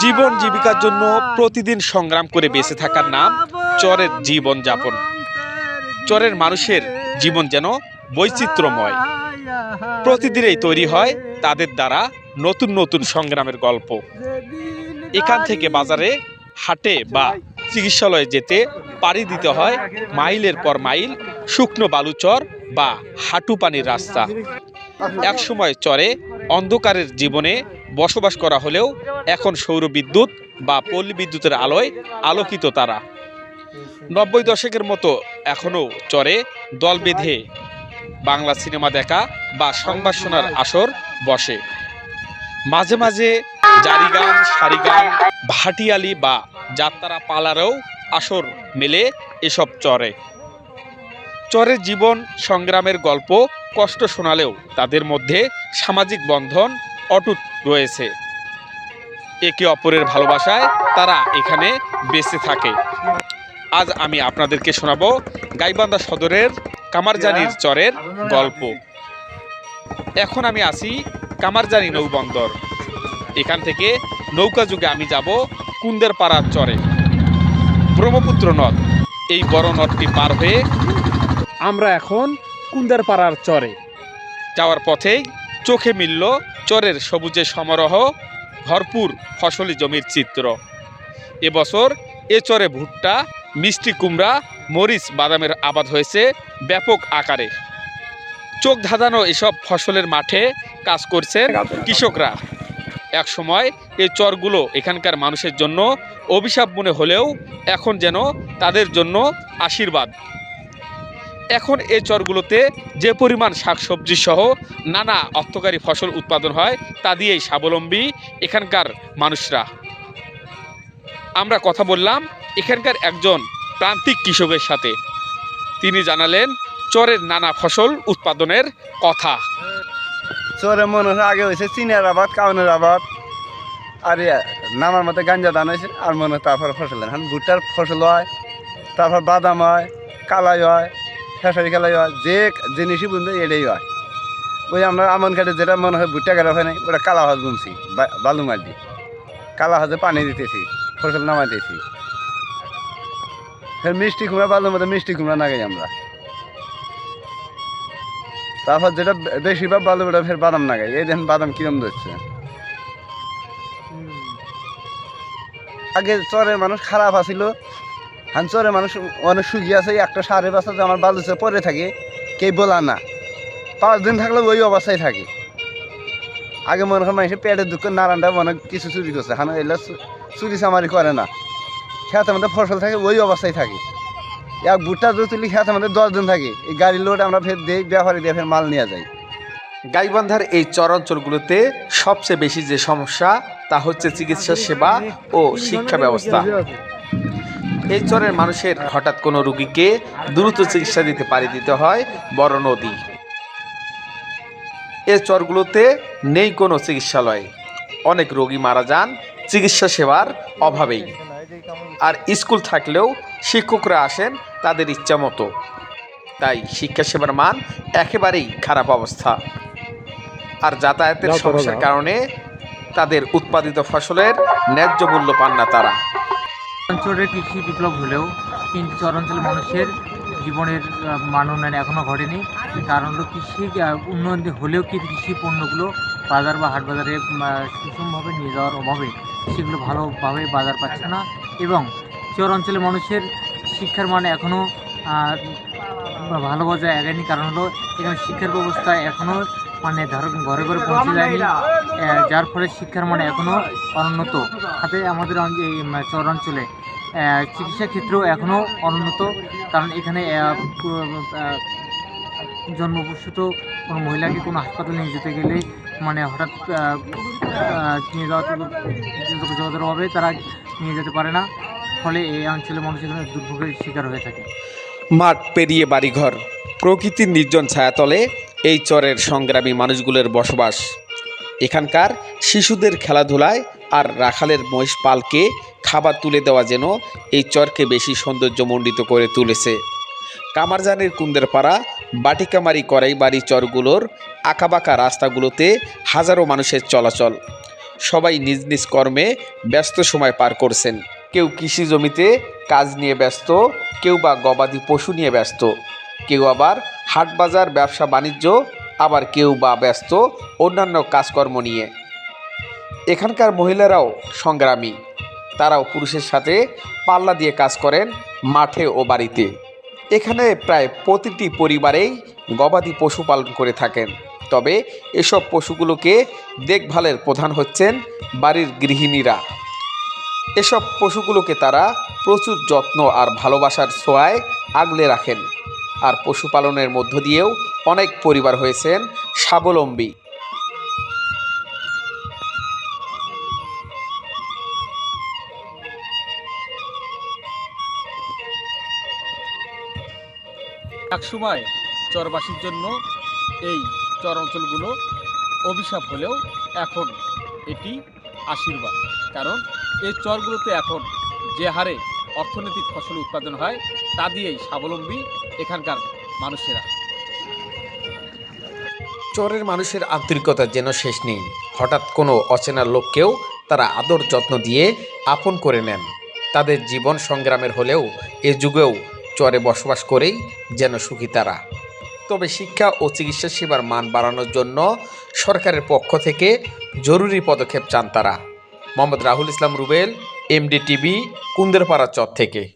জীবন জীবিকার জন্য প্রতিদিন সংগ্রাম করে বেঁচে থাকার নাম চরের জীবন যাপন। চরের মানুষের জীবন যেন বৈচিত্র্যময়। প্রতিদিনই তৈরি হয় তাদের দ্বারা নতুন নতুন সংগ্রামের গল্প। এখান থেকে বাজারে, হাটে বা চিকিৎসালয়ে যেতে পাড়ি দিতে হয় মাইলের পর মাইল শুকনো বালুচর বা হাঁটু পানির রাস্তা। একসময় চরে অন্ধকারের জীবনে বসবাস করা হলেও এখন সৌর বিদ্যুৎ বা পল্লী বিদ্যুতের আলোয় আলোকিত তারা। 90 দশকের মতো এখনও চরে দল বেঁধে বাংলা সিনেমা দেখা বা সংবাদ শোনার আসর বসে। মাঝে মাঝে জারি গান, সারি গান, ভাটিয়ালি বা যাত্রা পালারও আসর মেলে এসব চরে। চরের জীবন সংগ্রামের গল্প কষ্ট শোনালেও তাদের মধ্যে সামাজিক বন্ধন অটুট রয়েছে। একে অপরের ভালোবাসায় তারা এখানে বেঁচে থাকে। আজ আমি আপনাদেরকে শোনাবো গাইবান্ধা সদরের কামারজানির চরের গল্প। এখন আমি আছি কামারজানি নৌবন্দর। এখান থেকে নৌকা যুগে আমি যাব কুন্দেরপাড়ার চরে। ব্রহ্মপুত্র নদ, এই বড় নদটি পার হয়ে আমরা এখন কুন্দেরপাড়ার চরে। যাওয়ার পথেই চোখে মিলল চরের সবুজে সমারোহ, ভরপুর ফসলি জমির চিত্র। এবছর এ চরে ভুট্টা, মিষ্টি কুমড়া, মরিচ, বাদামের আবাদ হয়েছে ব্যাপক আকারে। চোখ ধাঁধানো এসব ফসলের মাঠে কাজ করছেন কৃষকরা। এক সময় এই চরগুলো এখানকার মানুষের জন্য অভিশাপ মনে হলেও এখন যেন তাদের জন্য আশীর্বাদ। এখন এই চরগুলোতে যে পরিমাণ শাকসবজি সহ নানা অর্থকারী ফসল উৎপাদন হয় তা দিয়েই স্বাবলম্বী এখানকার মানুষরা। আমরা কথা বললাম এখানকার একজন প্রান্তিক কৃষকের সাথে। তিনি জানালেন চরের নানা ফসল উৎপাদনের কথা। চরে মনে হয় আগে হয়েছে চিনের আবাদ, কাউনের আবাদ, আর নামার মতো গাঞ্জা ধান হয়েছে, আর মনে হয় তারপর ফসল ধান, ভুট্টার ফসল হয়, তারপর বাদাম হয়, কালাই হয়, খেসারি কালাই হয়, যে জিনিসই বুনবে এটাই হয়। ওই আমরা আমন কাটে যেটা মনে হয় ভুট্টা কাটা হয় না, ওটা কালা হাজ বুনছি বালু মাটি, কালা হাজে পানি দিতেছি, ফসল নামাইতেছি। ফের মিষ্টি কুমড়া, বালুর মধ্যে মিষ্টি কুমড়া নাগাই আমরা। তারপর যেটা বেশিরভাগ বালু ওটা ফের বাদাম নাগাই। এই দেখেন বাদাম কিরম ধরছে। আগে চরের মানুষ খারাপ আছিল, চরের মানুষ অনেক সুখী আছে। একটা সাড়ে বছর আমার বালুচে পরে থাকে, কেউ বলা না, 5 দিন থাকলে ওই অবস্থায় থাকে। আগে মনে হয় মানুষের পেটের দুঃখ নারায়ণটা মনে কিছু চুরি করছে, এগুলো চুরি চামারি করে না। খেতের মধ্যে ফসল থাকে ওই অবস্থায় থাকে। এক ভুট্টা যদি তুলি খেতের মধ্যে 10 দিন থাকে, এই গাড়ির লোড আমরা ফের দিই, ব্যাপারে দিয়ে ফের মাল নিয়ে যাই। গাইবান্ধার এই চরাঞ্চলগুলোতে সবচেয়ে বেশি যে সমস্যা তা হচ্ছে চিকিৎসা সেবা ও শিক্ষা ব্যবস্থা। এই চরের মানুষের হঠাৎ কোনো রোগীকে দ্রুত চিকিৎসা দিতে পারি দিতে হয় বড় নদী। এই চরগুলোতে নেই কোনো চিকিৎসালয়। অনেক রোগী মারা যান চিকিৎসা সেবার অভাবেই। আর স্কুল থাকলেও শিক্ষকরা আসেন তাদের ইচ্ছা মতো। তাই শিক্ষা সেবার মান একেবারেই খারাপ অবস্থা। আর যাতায়াতের সমস্যার কারণে তাদের উৎপাদিত ফসলের ন্যায্য মূল্য পান না তারা। অঞ্চলের কৃষি বিপ্লব হলেও কিন্তু চরাঞ্চলের মানুষের জীবনের মান উন্নয়ন এখনও ঘটেনি। কারণ হলো কৃষি উন্নয়ন হলেও কিন্তু কৃষি পণ্যগুলো বাজার বা হাট বাজারে সুষমভাবে নিয়ে যাওয়ার অভাবে সেগুলো ভালোভাবে বাজার পাচ্ছে না। এবং চরাঞ্চলের মানুষের শিক্ষার মান এখনও ভালো বজায় আগেনি। কারণ হলো এখানে শিক্ষার ব্যবস্থা এখনও মানে ঘরে ঘরে পৌঁছে যায়নি, যার ফলে শিক্ষার মান এখনও অনুন্নত। সাথে আমাদের এই চরাঞ্চলে চিকিৎসা ক্ষেত্রেও এখনও অনুন্নত। কারণ এখানে জন্মপ্রসূত কোনো মহিলাকে কোনো হাসপাতালে নিয়ে যেতে গেলে মানে হঠাৎ নিয়ে যাওয়ার অভাবে তারা নিয়ে যেতে পারে না। ফলে এই অঞ্চলের মানুষ এখানে দুর্ভোগের শিকার হয়ে থাকে। মাঠ পেরিয়ে বাড়িঘর, প্রকৃতির নির্জন ছায়াতলে এই চরের সংগ্রামী মানুষগুলোর বসবাস। এখানকার শিশুদের খেলাধুলায় আর রাখালের মহিষ পালকে খাবার তুলে দেওয়া যেন এই চরকে বেশি সৌন্দর্যমণ্ডিত করে তুলেছে। কামারজানের কুন্দেরপাড়া, বাটিকামারি, করাইবাড়ি চরগুলোর আঁকাবাঁকা রাস্তাগুলোতে হাজারো মানুষের চলাচল। সবাই নিজ নিজ কর্মে ব্যস্ত সময় পার করছেন। কেউ কৃষি জমিতে কাজ নিয়ে ব্যস্ত, কেউ বা গবাদি পশু নিয়ে ব্যস্ত, কেউ আবার হাট বাজার ব্যবসা বাণিজ্য, আবার কেউ বা ব্যস্ত অন্যান্য কাজকর্ম নিয়ে। এখানকার মহিলারাও সংগ্রামী। তারাও পুরুষের সাথে পাল্লা দিয়ে কাজ করেন মাঠে ও বাড়িতে। এখানে প্রায় প্রতিটি পরিবারেই গবাদি পশু পালন করে থাকেন। তবে এসব পশুগুলোকে দেখভালের প্রধান হচ্ছেন বাড়ির গৃহিণীরা। এসব পশুগুলোকে তারা প্রচুর যত্ন আর ভালোবাসার ছোঁয়ায় আগলে রাখেন। আর পশুপালনের মধ্য দিয়েও অনেক পরিবার হয়েছেন স্বাবলম্বী। একসময় চরবাসীর জন্য এই চর অঞ্চলগুলো অভিশাপ হলেও এখন এটি আশীর্বাদ। কারণ এই চরগুলোতে এখন যে হারে অর্থনৈতিক ফসল উৎপাদন হয় তা দিয়েই স্বাবলম্বী এখানকার মানুষেরা। চরের মানুষের আন্তরিকতার যেন শেষ নেই। হঠাৎ কোনো অচেনা লোককেও তারা আদর যত্ন দিয়ে আপন করে নেন। তাদের জীবন সংগ্রামের হলেও এ যুগেও চরে বসবাস করেই যেন সুখী তারা। তবে শিক্ষা ও চিকিৎসা সেবার মান বাড়ানোর জন্য সরকারের পক্ষ থেকে জরুরি পদক্ষেপ চান তারা। মোহাম্মদ রাহুল ইসলাম রুবেল, এমডি টিভি, কুন্দেরপাড়া চর থেকে।